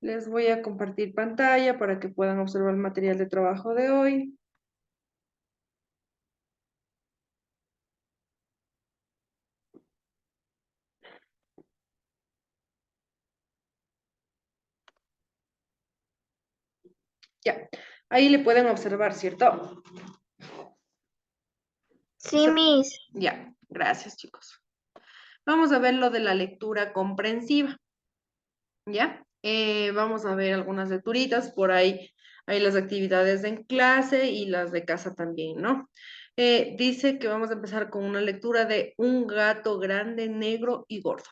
Les voy a compartir pantalla para que puedan observar el material de trabajo de hoy. Ya, ahí le pueden observar, ¿cierto? Sí, Miss. Ya, gracias, chicos. Vamos a ver lo de la lectura comprensiva, ¿ya? Vamos a ver algunas lecturitas, por ahí hay las actividades en clase y las de casa también, ¿no? Dice que vamos a empezar con una lectura de Un gato grande, negro y gordo.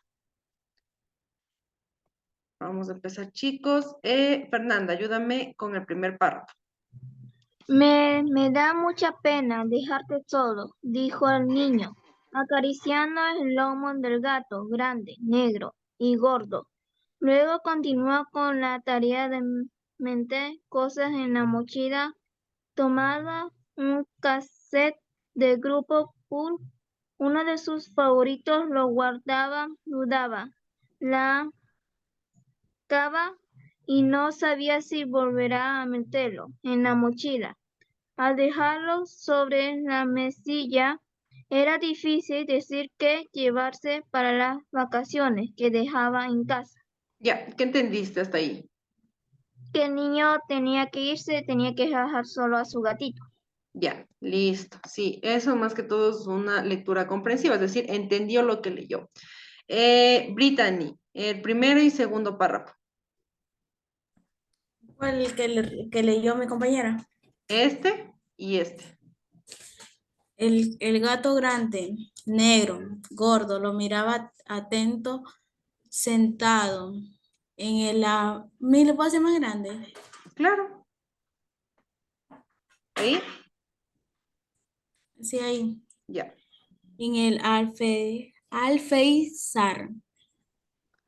Vamos a empezar, chicos. Fernanda, ayúdame con el primer párrafo. Me da mucha pena dejarte solo, dijo el niño, acariciando el lomo del gato grande, negro y gordo. Luego continuó con la tarea de meter cosas en la mochila. Tomaba un cassette del grupo Pulp, uno de sus favoritos, lo guardaba, dudaba, la cava y no sabía si volverá a meterlo en la mochila. Al dejarlo sobre la mesilla, era difícil decir qué llevarse para las vacaciones que dejaba en casa. Ya, ¿qué entendiste hasta ahí? Que el niño tenía que irse, tenía que dejar solo a su gatito. Ya, listo. Sí, eso más que todo es una lectura comprensiva, es decir, entendió lo que leyó. Brittany, el primero y segundo párrafo. ¿Cuál que leyó mi compañera? Este y este. El gato grande, negro, gordo, lo miraba atento, sentado en el... ¿Me lo puedo hacer más grande? Claro. Ahí, Sí, ahí. ya. En el alféizar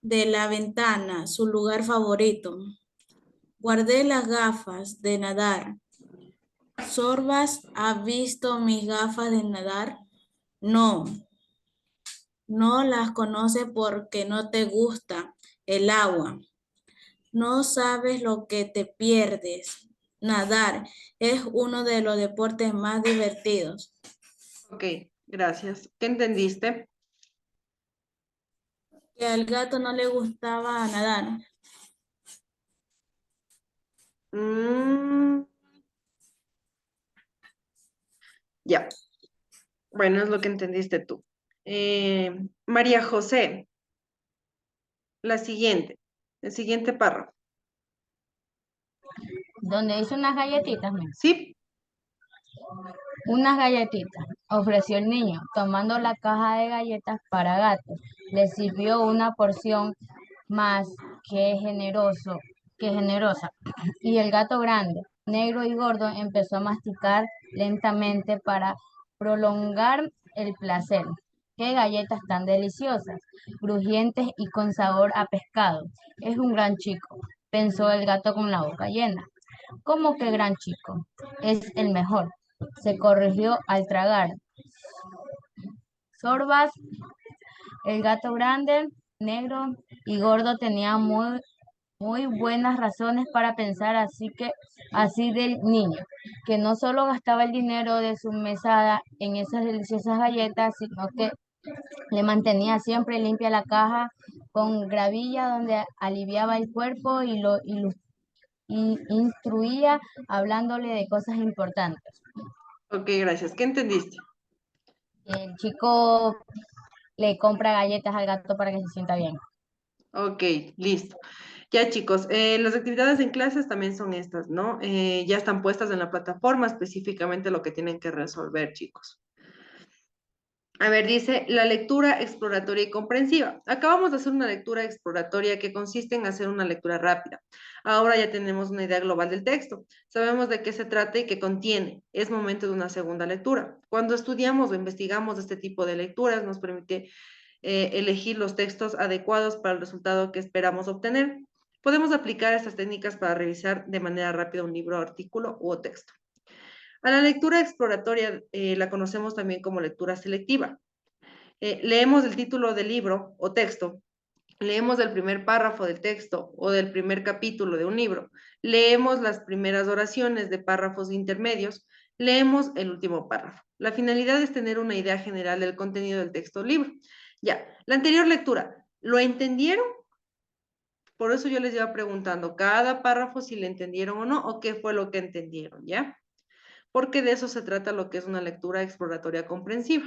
de la ventana, su lugar favorito. Guardé las gafas de nadar. ¿Sorbas ha visto mis gafas de nadar? No, no las conoce porque no te gusta el agua. No sabes lo que te pierdes. Nadar es uno de los deportes más divertidos. Ok, gracias. ¿Qué entendiste? Que al gato no le gustaba nadar. Mm, ya. Bueno, es lo que entendiste tú. María José, la siguiente. El siguiente párrafo. Donde hizo unas galletitas, mira. Sí, Unas galletitas, ofreció el niño, tomando la caja de galletas para gato. Le sirvió una porción más que generosa. Y el gato grande, negro y gordo, empezó a masticar lentamente para prolongar el placer. ¡Qué galletas tan deliciosas! Crujientes y con sabor a pescado. Es un gran chico, pensó el gato con la boca llena. ¿Cómo que gran chico? Es el mejor. Se corrigió al tragar. Sorbas, el gato grande, negro y gordo tenía muy buenas razones para pensar así del niño, que no solo gastaba el dinero de su mesada en esas deliciosas galletas, sino que le mantenía siempre limpia la caja con gravilla donde aliviaba el cuerpo y instruía hablándole de cosas importantes. ok, gracias. ¿Qué entendiste? El chico le compra galletas al gato para que se sienta bien. Ok, listo. Ya chicos, las actividades en clases también son estas, ¿no? Ya están puestas en la plataforma específicamente lo que tienen que resolver, chicos. A ver, dice la lectura exploratoria y comprensiva. Acabamos de hacer una lectura exploratoria que consiste en hacer una lectura rápida. Ahora ya tenemos una idea global del texto. Sabemos de qué se trata y qué contiene. Es momento de una segunda lectura. Cuando estudiamos o investigamos este tipo de lecturas, nos permite elegir los textos adecuados para el resultado que esperamos obtener. Podemos aplicar estas técnicas para revisar de manera rápida un libro, artículo o texto. A la lectura exploratoria la conocemos también como lectura selectiva. Leemos el título del libro o texto leemos el primer párrafo del texto o del primer capítulo de un libro, leemos las primeras oraciones de párrafos intermedios, leemos el último párrafo. La finalidad es tener una idea general del contenido del texto o libro. Ya, la anterior lectura, ¿lo entendieron? Por eso yo les iba preguntando cada párrafo si le entendieron o no, o qué fue lo que entendieron, ¿ya? Porque de eso se trata lo que es una lectura exploratoria comprensiva.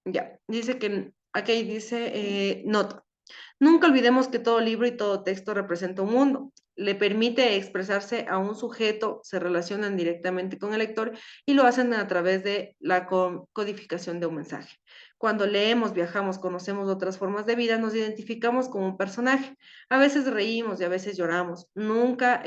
Ya, dice que, aquí dice, nota. Nunca olvidemos que todo libro y todo texto representa un mundo. Le permite expresarse a un sujeto, se relacionan directamente con el lector y lo hacen a través de la codificación de un mensaje. Cuando leemos, viajamos, conocemos otras formas de vida, nos identificamos como un personaje. A veces reímos y a veces lloramos. Nunca,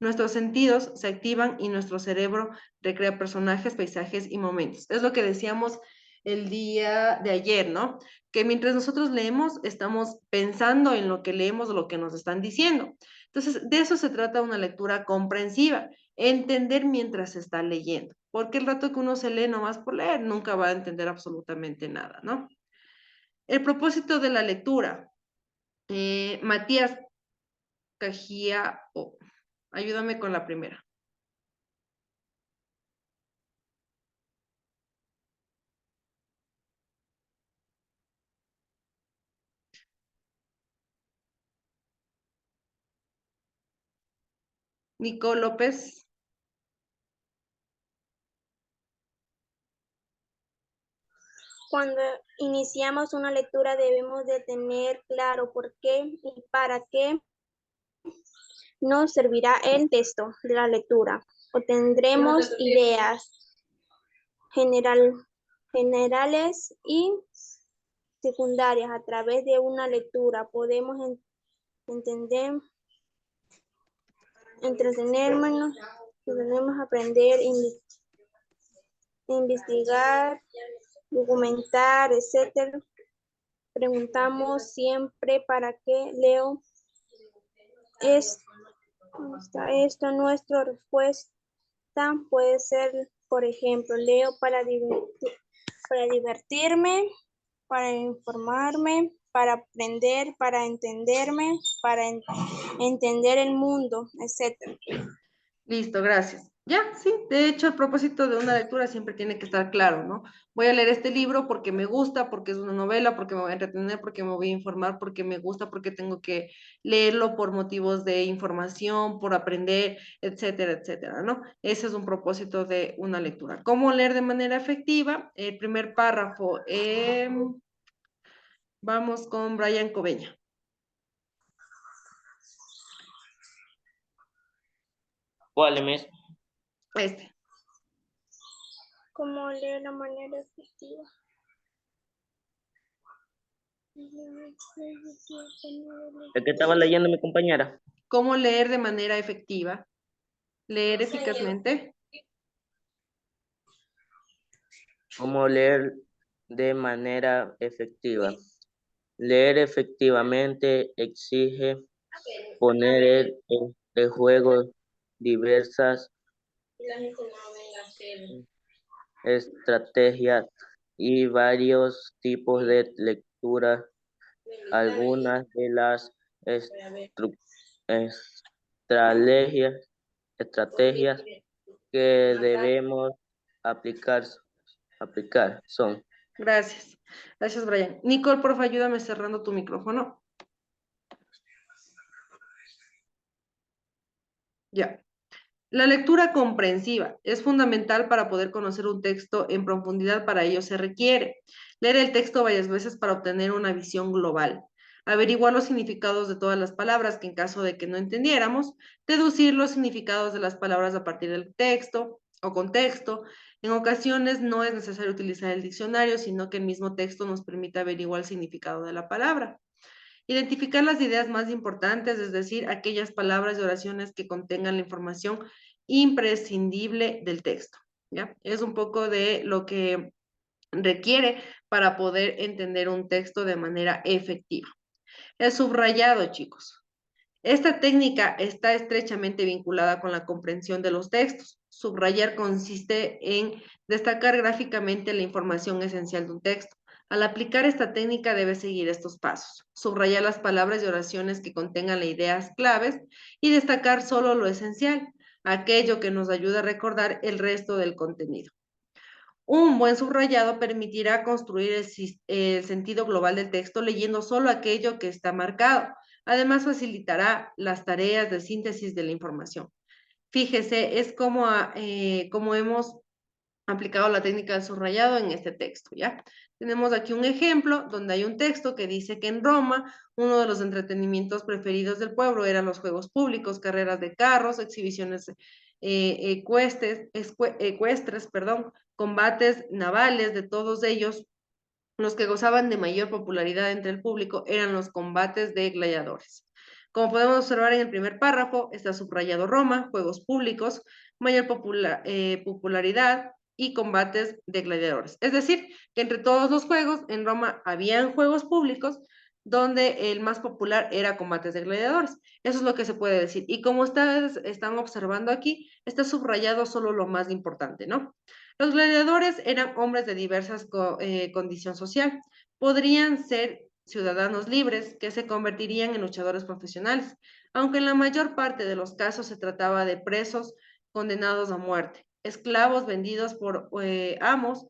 nuestros sentidos se activan y nuestro cerebro recrea personajes, paisajes y momentos. Es lo que decíamos el día de ayer, ¿no? Que mientras nosotros leemos, estamos pensando en lo que leemos, lo que nos están diciendo. Entonces, de eso se trata una lectura comprensiva, entender mientras se está leyendo, porque el rato que uno se lee nomás por leer, nunca va a entender absolutamente nada, ¿no? El propósito de la lectura, Matías Cajía, ayúdame con la primera. Nico López. Cuando iniciamos una lectura debemos de tener claro por qué y para qué nos servirá el texto de la lectura. Obtendremos ideas generales y secundarias a través de una lectura. Podemos entender, entretenernos, podemos aprender, investigar, documentar, etc. Preguntamos siempre para qué leo esto. Nuestra respuesta puede ser, por ejemplo, leo para divertirme, para informarme, para aprender, para entenderme, para entender el mundo, etc. Listo, gracias. Ya, sí, de hecho, el propósito de una lectura siempre tiene que estar claro, ¿no? Voy a leer este libro porque me gusta, porque es una novela, porque me voy a entretener, porque me voy a informar, porque me gusta, porque tengo que leerlo por motivos de información, por aprender, etcétera, etcétera, ¿no? Ese es un propósito de una lectura. ¿Cómo leer de manera efectiva? El primer párrafo. Vamos con Brian Cobeña. ¿Cuál, Miss? Este. ¿Cómo leer de manera efectiva? ¿El que estaba leyendo mi compañera? ¿Cómo leer de manera efectiva? Leer eficazmente. ¿Cómo leer de manera efectiva? Leer efectivamente exige poner en juego diversas estrategias y varios tipos de lectura. Algunas de las estrategias que debemos aplicar son. Gracias. Gracias, Brian. Nicole, porfa, ayúdame cerrando tu micrófono. Ya. La lectura comprensiva es fundamental para poder conocer un texto en profundidad. Para ello se requiere leer el texto varias veces para obtener una visión global, averiguar los significados de todas las palabras que en caso de que no entendiéramos, deducir los significados de las palabras a partir del texto o contexto. En ocasiones no es necesario utilizar el diccionario, sino que el mismo texto nos permite averiguar el significado de la palabra. Identificar las ideas más importantes, es decir, aquellas palabras y oraciones que contengan la información imprescindible del texto, ¿ya? Es un poco de lo que requiere para poder entender un texto de manera efectiva. El subrayado, chicos. Esta técnica está estrechamente vinculada con la comprensión de los textos. Subrayar consiste en destacar gráficamente la información esencial de un texto. Al aplicar esta técnica debe seguir estos pasos. Subrayar las palabras y oraciones que contengan las ideas claves y destacar solo lo esencial, aquello que nos ayuda a recordar el resto del contenido. Un buen subrayado permitirá construir el sentido global del texto leyendo solo aquello que está marcado. Además, facilitará las tareas de síntesis de la información. Fíjese, es como hemos aplicado la técnica del subrayado en este texto, ¿ya? Tenemos aquí un ejemplo donde hay un texto que dice que en Roma uno de los entretenimientos preferidos del pueblo eran los juegos públicos, carreras de carros, exhibiciones ecuestres, combates navales. De todos ellos, los que gozaban de mayor popularidad entre el público eran los combates de gladiadores. Como podemos observar en el primer párrafo, está subrayado Roma, juegos públicos, mayor popularidad y combates de gladiadores. Es decir, que entre todos los juegos, en Roma habían juegos públicos donde el más popular era combates de gladiadores. Eso es lo que se puede decir. Y como ustedes están observando aquí, está subrayado solo lo más importante, ¿no? Los gladiadores eran hombres de diversas condición social. Podrían ser ciudadanos libres que se convertirían en luchadores profesionales, aunque en la mayor parte de los casos se trataba de presos condenados a muerte, esclavos vendidos por amos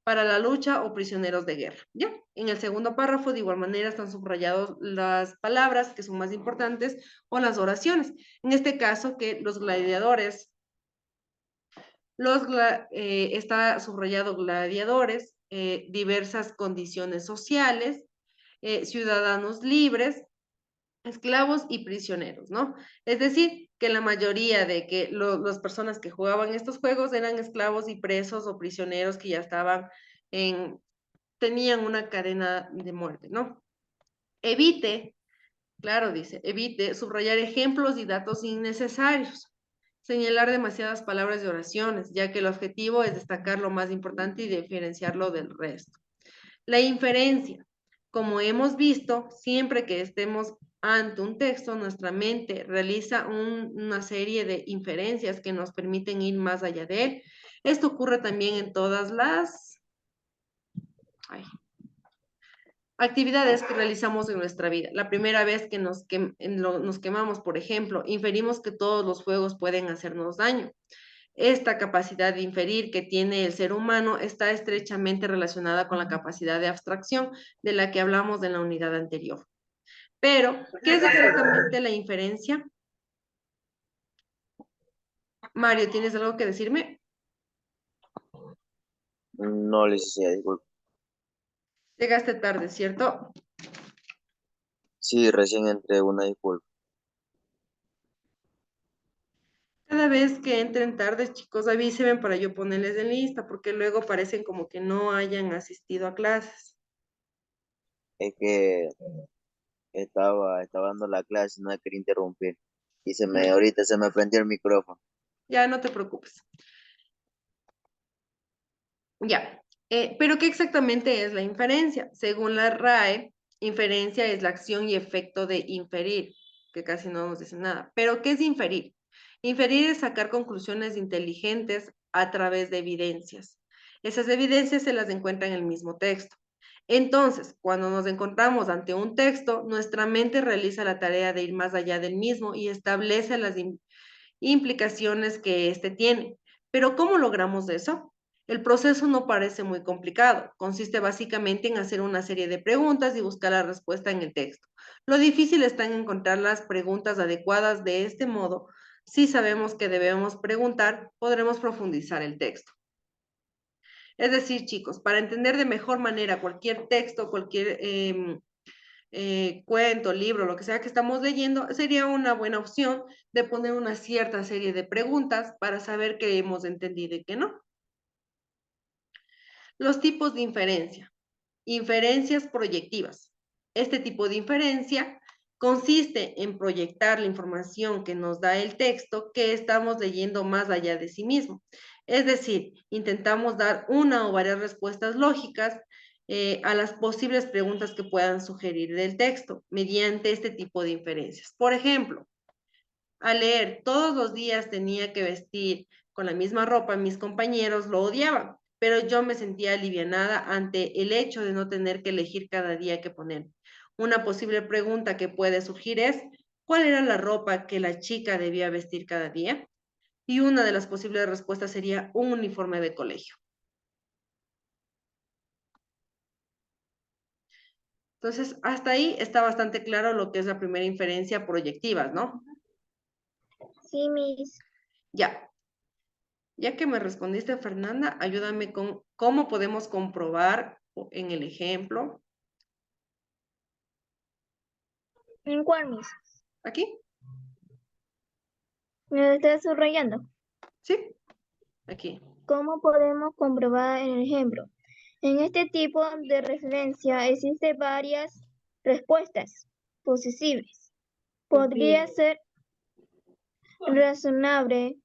para la lucha o prisioneros de guerra. ¿Ya? En el segundo párrafo, de igual manera, están subrayadas las palabras que son más importantes o las oraciones. En este caso, que los gladiadores, está subrayado gladiadores, diversas condiciones sociales, ciudadanos libres, esclavos y prisioneros, ¿no? Es decir, que la mayoría de que las personas que jugaban estos juegos eran esclavos y presos o prisioneros que ya tenían una cadena de muerte, ¿no? Evite, claro, dice, evite subrayar ejemplos y datos innecesarios. Señalar demasiadas palabras de oraciones, ya que el objetivo es destacar lo más importante y diferenciarlo del resto. La inferencia. Como hemos visto, siempre que estemos ante un texto, nuestra mente realiza una serie de inferencias que nos permiten ir más allá de él. Esto ocurre también en todas las actividades que realizamos en nuestra vida. La primera vez que nos quemamos, por ejemplo, inferimos que todos los fuegos pueden hacernos daño. Esta capacidad de inferir que tiene el ser humano está estrechamente relacionada con la capacidad de abstracción de la que hablamos en la unidad anterior. Pero, ¿qué es exactamente la inferencia? Mario, ¿tienes algo que decirme? No, licenciada, disculpe. Llegaste tarde, ¿cierto? Sí, recién entré, una disculpa. Cada vez que entren tarde, chicos, avísenme para yo ponerles en lista, porque luego parecen como que no hayan asistido a clases. Es que estaba dando la clase, no la quería interrumpir. Y ahorita se me prendió el micrófono. Ya, no te preocupes. Ya, pero ¿qué exactamente es la inferencia? Según la RAE, inferencia es la acción y efecto de inferir, que casi no nos dice nada. Pero ¿qué es inferir? Inferir es sacar conclusiones inteligentes a través de evidencias. Esas evidencias se las encuentra en el mismo texto. Entonces, cuando nos encontramos ante un texto, nuestra mente realiza la tarea de ir más allá del mismo y establece las implicaciones que éste tiene. Pero ¿cómo logramos eso? El proceso no parece muy complicado. Consiste básicamente en hacer una serie de preguntas y buscar la respuesta en el texto. Lo difícil está en encontrar las preguntas adecuadas. De este modo, si sabemos que debemos preguntar, podremos profundizar el texto. Es decir, chicos, para entender de mejor manera cualquier texto, cualquier cuento, libro, lo que sea que estamos leyendo, sería una buena opción de poner una cierta serie de preguntas para saber qué hemos entendido y qué no. Los tipos de inferencia. Inferencias proyectivas. Este tipo de inferencia consiste en proyectar la información que nos da el texto que estamos leyendo más allá de sí mismo. Es decir, intentamos dar una o varias respuestas lógicas a las posibles preguntas que puedan sugerir del texto mediante este tipo de inferencias. Por ejemplo, al leer todos los días tenía que vestir con la misma ropa, mis compañeros lo odiaban, pero yo me sentía alivianada ante el hecho de no tener que elegir cada día qué poner. Una posible pregunta que puede surgir es, ¿cuál era la ropa que la chica debía vestir cada día? Y una de las posibles respuestas sería un uniforme de colegio. Entonces, hasta ahí está bastante claro lo que es la primera inferencia proyectivas, ¿no? Sí, Miss. Ya. Ya que me respondiste, Fernanda, ayúdame con cómo podemos comprobar en el ejemplo. ¿En cuál, Miss? Aquí, ¿Me lo estás subrayando? ¿sí? Aquí. ¿Cómo podemos comprobar en el ejemplo? En este tipo de referencia existen varias respuestas posibles. Podría ser razonable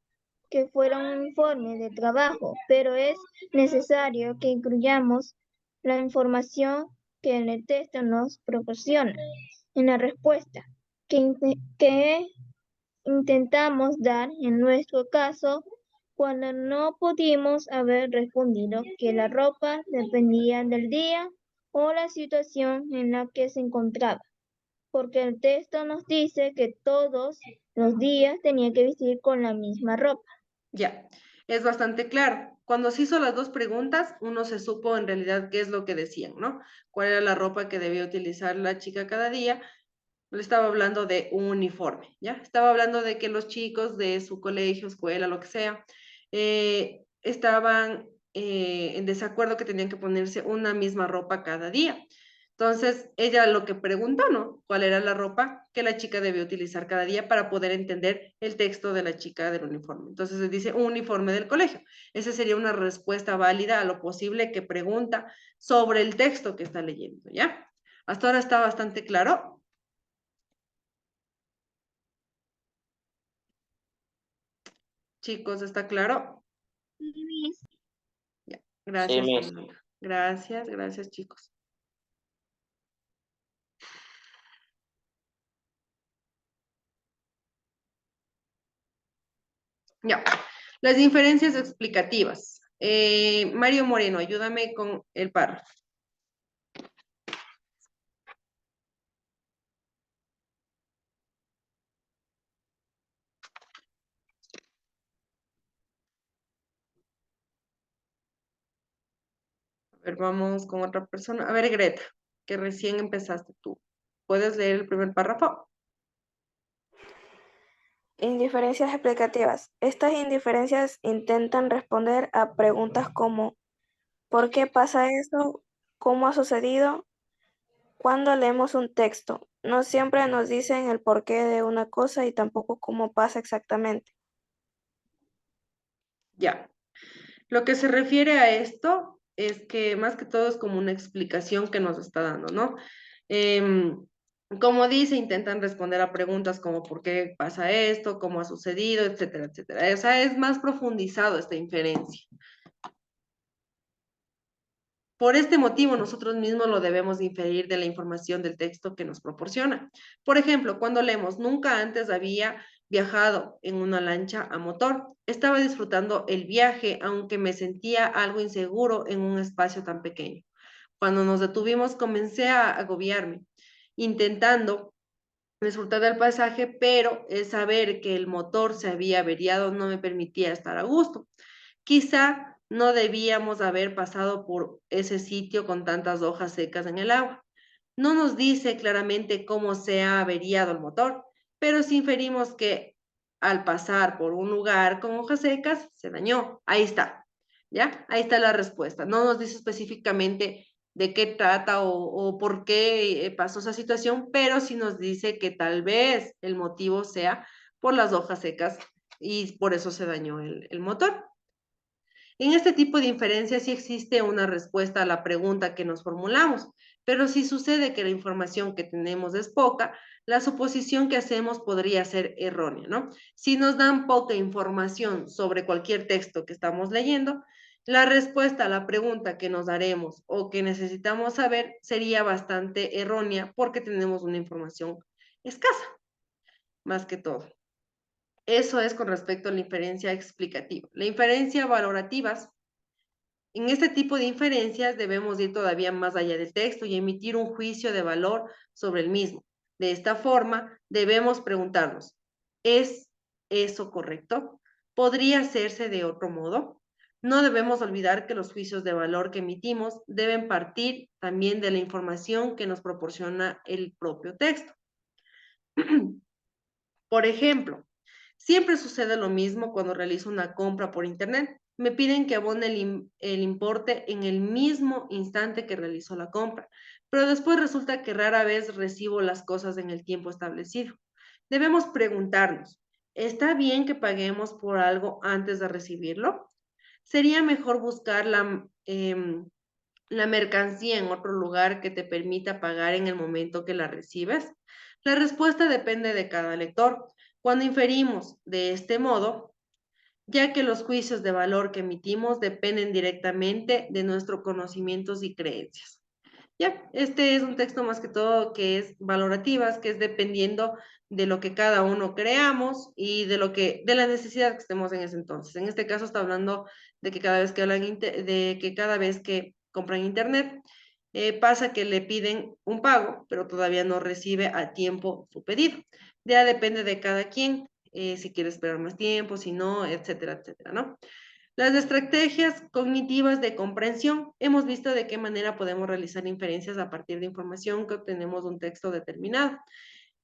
que fuera un informe de trabajo, pero es necesario que incluyamos la información que en el texto nos proporciona en la respuesta que intentamos dar. En nuestro caso, cuando no pudimos haber respondido que la ropa dependía del día o la situación en la que se encontraba, porque el texto nos dice que todos los días tenía que vestir con la misma ropa. Ya, es bastante claro. Cuando se hizo las dos preguntas, uno se supo en realidad qué es lo que decían, ¿no? ¿Cuál era la ropa que debía utilizar la chica cada día? Le estaba hablando de un uniforme, ¿ya? Estaba hablando de que los chicos de su colegio, escuela, lo que sea, estaban en desacuerdo que tenían que ponerse una misma ropa cada día. Entonces, ella lo que preguntó, ¿no? ¿Cuál era la ropa que la chica debía utilizar cada día para poder entender el texto de la chica del uniforme? Entonces, se dice un uniforme del colegio. Esa sería una respuesta válida a lo posible que pregunta sobre el texto que está leyendo, ¿ya? Hasta ahora está bastante claro. Chicos, ¿está claro? Sí, Miss. Ya. Sí, Gracias, Miss. Fernanda. Gracias, gracias, chicos. Ya. Las inferencias explicativas. Mario Moreno, ayúdame con el párrafo. A ver, vamos con otra persona. A ver, Greta, que recién empezaste tú. ¿Puedes leer el primer párrafo? Indiferencias explicativas. Estas indiferencias intentan responder a preguntas como ¿por qué pasa esto? ¿Cómo ha sucedido? Cuando leemos un texto, no siempre nos dicen el porqué de una cosa y tampoco cómo pasa exactamente. Ya. Lo que se refiere a esto es que más que todo es como una explicación que nos está dando, ¿no? Em, como dice, intentan responder a preguntas como por qué pasa esto, cómo ha sucedido, etcétera, etcétera. O sea, es más profundizado esta inferencia. Por este motivo, nosotros mismos lo debemos inferir de la información del texto que nos proporciona. Por ejemplo, cuando leemos, nunca antes había viajado en una lancha a motor. Estaba disfrutando el viaje, aunque me sentía algo inseguro en un espacio tan pequeño. Cuando nos detuvimos, comencé a agobiarme, intentando disfrutar del pasaje, pero el saber que el motor se había averiado no me permitía estar a gusto. Quizá no debíamos haber pasado por ese sitio con tantas hojas secas en el agua. No nos dice claramente cómo se ha averiado el motor, pero si inferimos que al pasar por un lugar con hojas secas se dañó. Ahí está, ¿ya? Ahí está la respuesta. No nos dice específicamente de qué trata o por qué pasó esa situación, pero sí nos dice que tal vez el motivo sea por las hojas secas y por eso se dañó el motor. En este tipo de inferencia sí existe una respuesta a la pregunta que nos formulamos, pero si sucede que la información que tenemos es poca, la suposición que hacemos podría ser errónea, ¿no? Si nos dan poca información sobre cualquier texto que estamos leyendo, la respuesta a la pregunta que nos daremos o que necesitamos saber sería bastante errónea porque tenemos una información escasa, más que todo. Eso es con respecto a la inferencia explicativa. La inferencia valorativas, en este tipo de inferencias debemos ir todavía más allá del texto y emitir un juicio de valor sobre el mismo. De esta forma, debemos preguntarnos, ¿es eso correcto? ¿Podría hacerse de otro modo? No debemos olvidar que los juicios de valor que emitimos deben partir también de la información que nos proporciona el propio texto. Por ejemplo, siempre sucede lo mismo cuando realizo una compra por internet. Me piden que abone el importe en el mismo instante que realizo la compra, pero después resulta que rara vez recibo las cosas en el tiempo establecido. Debemos preguntarnos, ¿está bien que paguemos por algo antes de recibirlo? ¿Sería mejor buscar la mercancía en otro lugar que te permita pagar en el momento que la recibes? La respuesta depende de cada lector. Cuando inferimos de este modo, ya que los juicios de valor que emitimos dependen directamente de nuestros conocimientos y creencias. Ya, este es un texto más que todo que es valorativas, que es dependiendo de lo que cada uno creamos y de la necesidad que estemos en ese entonces. En este caso está hablando de que cada vez que cada vez que compran internet, pasa que le piden un pago, pero todavía no recibe a tiempo su pedido. Ya depende de cada quien, si quiere esperar más tiempo, si no, etcétera, etcétera, ¿no? Las estrategias cognitivas de comprensión. Hemos visto de qué manera podemos realizar inferencias a partir de información que obtenemos de un texto determinado.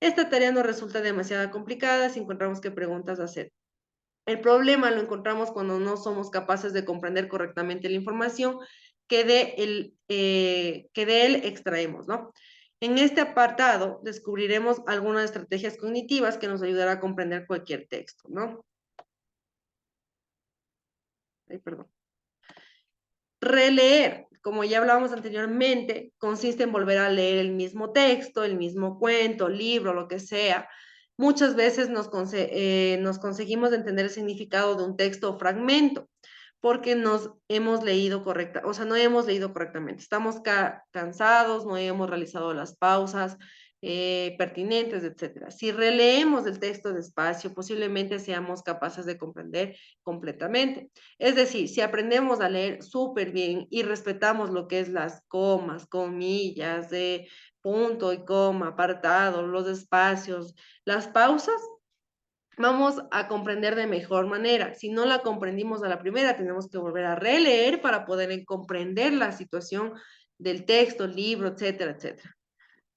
Esta tarea nos resulta demasiado complicada si encontramos qué preguntas hacer. El problema lo encontramos cuando no somos capaces de comprender correctamente la información que de él extraemos, ¿no? En este apartado descubriremos algunas estrategias cognitivas que nos ayudarán a comprender cualquier texto, ¿no? Ay, perdón. Releer, como ya hablábamos anteriormente, consiste en volver a leer el mismo texto, el mismo cuento, libro, lo que sea. Muchas veces nos conseguimos entender el significado de un texto o fragmento porque nos hemos leído o sea, no hemos leído correctamente. Estamos cansados, no hemos realizado las pausas pertinentes, etcétera. Si releemos el texto despacio, posiblemente seamos capaces de comprender completamente. Es decir, si aprendemos a leer súper bien y respetamos lo que es las comas, comillas, de punto y coma, apartado, los espacios, las pausas, vamos a comprender de mejor manera. Si no la comprendimos a la primera, tenemos que volver a releer para poder comprender la situación del texto, libro, etcétera, etcétera.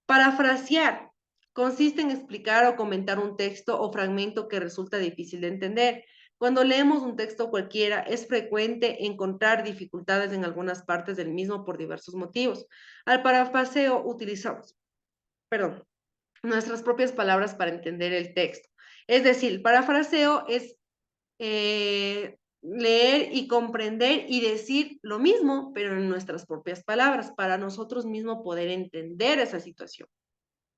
Parafrasear consiste en explicar o comentar un texto o fragmento que resulta difícil de entender. Cuando leemos un texto cualquiera, es frecuente encontrar dificultades en algunas partes del mismo por diversos motivos. Al parafraseo utilizamos, nuestras propias palabras para entender el texto. Es decir, parafraseo es leer y comprender y decir lo mismo, pero en nuestras propias palabras, para nosotros mismos poder entender esa situación.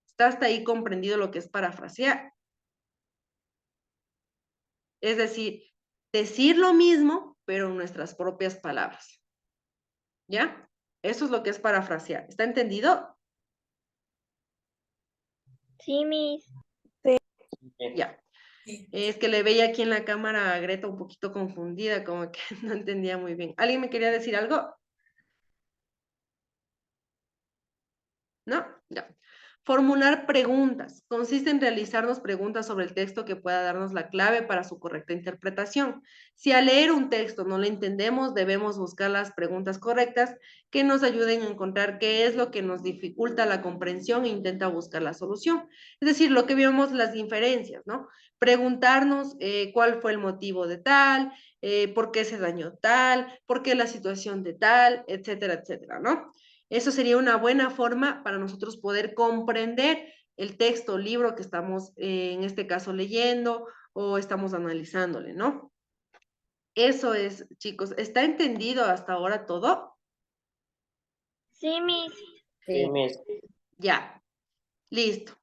¿Está hasta ahí comprendido lo que es parafrasear? Es decir, decir lo mismo, pero en nuestras propias palabras. ¿Ya? Eso es lo que es parafrasear. ¿Está entendido? Sí, Miss. Ya. Es que le veía aquí en la cámara a Greta un poquito confundida, como que no entendía muy bien. ¿Alguien me quería decir algo? ¿No? Ya. Formular preguntas. Consiste en realizarnos preguntas sobre el texto que pueda darnos la clave para su correcta interpretación. Si al leer un texto no lo entendemos, debemos buscar las preguntas correctas que nos ayuden a encontrar qué es lo que nos dificulta la comprensión e intenta buscar la solución. Es decir, lo que vemos las inferencias, ¿no? Preguntarnos cuál fue el motivo de tal, por qué se dañó tal, por qué la situación de tal, etcétera, etcétera, ¿no? Eso sería una buena forma para nosotros poder comprender el texto o libro que estamos, en este caso, leyendo o estamos analizándole, ¿no? Eso es, chicos. ¿Está entendido hasta ahora todo? Sí, Miss. Sí, Miss. Ya, listo.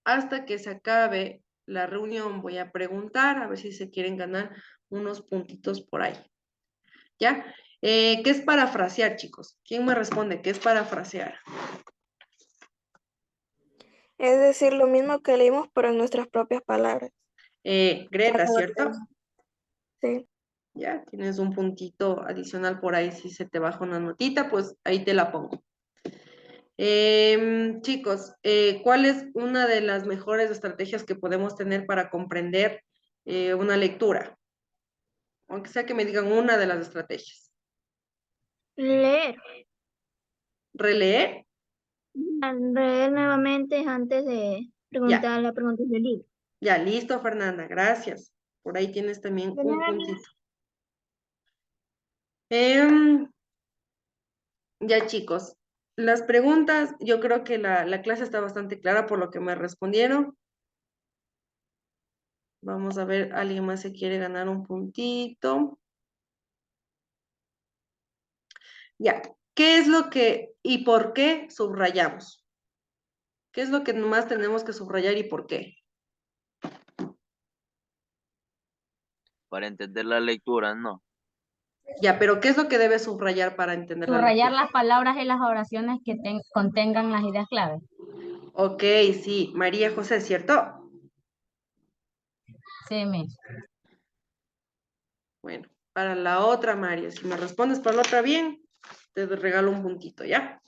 Hasta que se acabe la reunión voy a preguntar a ver si se quieren ganar unos puntitos por ahí. ¿Ya? ¿Qué es parafrasear, chicos? ¿Quién me responde? ¿Qué es parafrasear? Es decir, lo mismo que leímos, pero en nuestras propias palabras. Greta, ¿cierto? Sí. Ya, tienes un puntito adicional por ahí, si se te baja una notita, pues ahí te la pongo. Chicos, ¿cuál es una de las mejores estrategias que podemos tener para comprender una lectura? Aunque sea que me digan una de las estrategias. Leer. ¿Releer? Leer nuevamente antes de preguntar la pregunta del libro. Ya, listo, Fernanda, gracias. Por ahí tienes también De un nada, puntito. Em, ya, chicos, las preguntas, yo creo que la clase está bastante clara por lo que me respondieron. Vamos a ver, ¿alguien más se quiere ganar un puntito? Ya, ¿qué es lo que y por qué subrayamos? ¿Qué es lo que más tenemos que subrayar y por qué? Para entender la lectura, no. Ya, pero ¿qué es lo que debe subrayar para entender la Subrayar lectura? las palabras y las oraciones que contengan las ideas clave. Ok, sí, María José, ¿cierto? Sí, Miss. Bueno, para la otra, María, si me respondes para la otra bien, te regalo un puntito, ¿ya?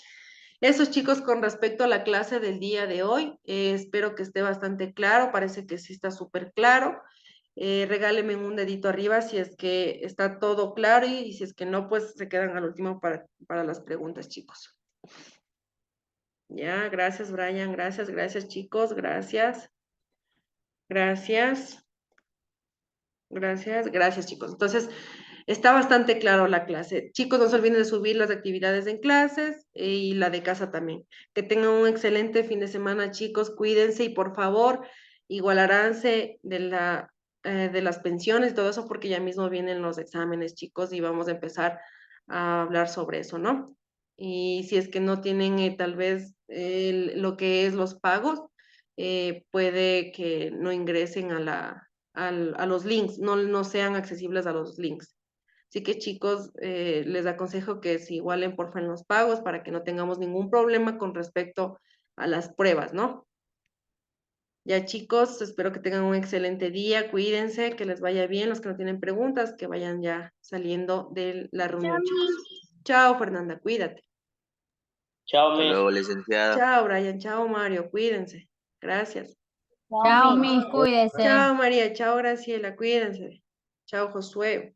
Eso, chicos, con respecto a la clase del día de hoy, espero que esté bastante claro, parece que sí está súper claro. Regáleme un dedito arriba si es que está todo claro y si es que no, pues se quedan al último para las preguntas, chicos. Ya, gracias, Brian, gracias, chicos, gracias. Gracias. Gracias, chicos. Entonces, está bastante claro la clase. Chicos, no se olviden de subir las actividades en clases y la de casa también. Que tengan un excelente fin de semana, chicos. Cuídense y por favor, igualaránse de las pensiones y todo eso, porque ya mismo vienen los exámenes, chicos, y vamos a empezar a hablar sobre eso, ¿no? Y si es que no tienen tal vez lo que es los pagos, puede que no ingresen a los links, no sean accesibles a los links. Así que chicos, les aconsejo que se igualen porfa en los pagos para que no tengamos ningún problema con respecto a las pruebas, ¿no? Ya chicos, espero que tengan un excelente día, cuídense, que les vaya bien, los que no tienen preguntas, que vayan ya saliendo de la reunión, chicos. Chao, Fernanda, cuídate. Chao, Hasta Miss. luego, licenciada. Chao, Brian, chao, Mario, cuídense. Gracias. Chao, Miss, cuídese. Chao, María, chao, Graciela, cuídense. Chao, Josué.